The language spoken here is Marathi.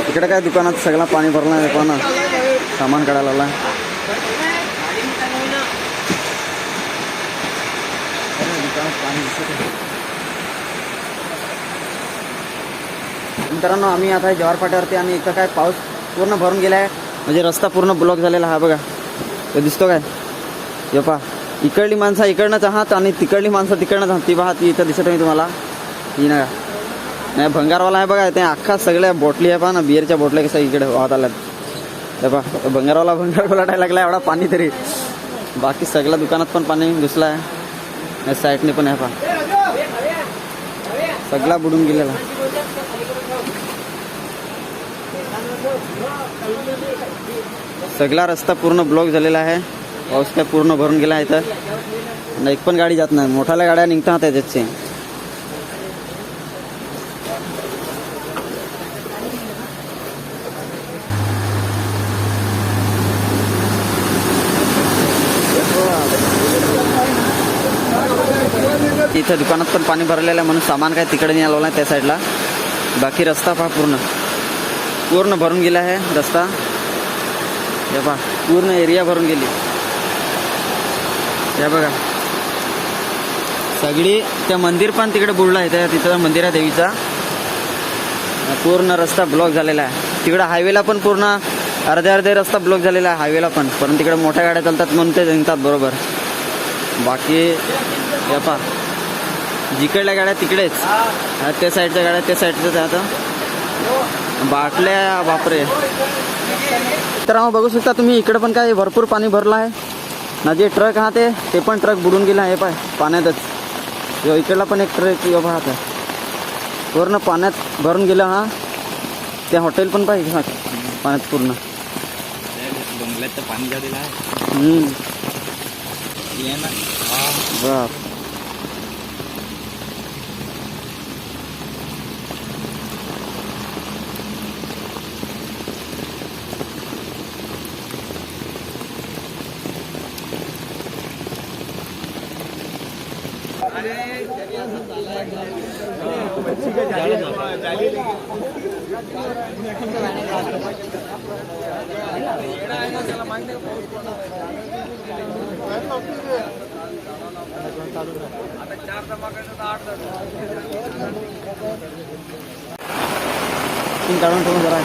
इकडे काय दुकानात सगळं पाणी भरलं आहे पण सामान काढायला आला. मित्रांनो आम्ही आता जवाहर फाट्यावरती आणि इथं काय पाऊस पूर्ण भरून गेला आहे. म्हणजे रस्ता पूर्ण ब्लॉक झालेला हा बघा. तो दिसतो काय? हे पहा इकडली माणसं इकडनंच आहात आणि तिकडली माणसं तिकडनंच आहात. ती पहा ती इथं दिसत मी तुम्हाला. ही ना नाही भंगारवाला आहे बघा. ते अख्खा सगळ्या बॉटली आहे पहा ना. बिअरच्या बॉटल्या कसं इकडे वाहत आल्यात. हे पहा भंगारवाला भंगार लागला एवढा पाणी तरी. बाकी सगळ्या दुकानात पण पाणी घुसला आहे. साईडने पण आहे पहा सगळा बुडून गेलेला. सगळा रस्ता पूर्ण ब्लॉक झालेला आहे. पाऊस काय पूर्ण भरून गेला आहे. तर एक पण गाडी जात नाही. मोठ्याल्या गाड्या निघतात त्याच्याचे. इथं दुकानात पण पाणी भरलेलं आहे म्हणून सामान काय तिकडे नाही आलं त्या साईडला. बाकी रस्ता पहा पूर्ण भरून गेला आहे रस्ता. हे पहा पूर्ण एरिया भरून गेली. हे बघा सगळी त्या मंदिर पण तिकडे बुडलं आहे. तिथं मंदिर आहे देवीचा. पूर्ण रस्ता ब्लॉक झालेला आहे. तिकडं हायवेला पण पूर्ण अर्धे रस्ता ब्लॉक झालेला आहे हायवेला पण. परंतु तिकडे मोठ्या गाड्या चालतात म्हणून ते निघतात बरोबर. बाकी हे पहा जिकडल्या गाड्या तिकडेच. त्या साईडच्या गाड्या त्या साईडच्याच आहे. आता बाटल्या बापरे. तर बघू शकता तुम्ही इकडे पण काय भरपूर पाणी भरलं आहे ना. जे ट्रक हा ते पण ट्रक बुडून गेला आहे पाय पाण्यातच. इकडला पण एक ट्रक पाहत आहे पूर्ण पाण्यात भरून गेला. हा ते हॉटेल पण पाहिजे पाण्यात पूर्ण. बंगल्यात पाणी झालेलं आहे. बाप काढून ठेवून जरा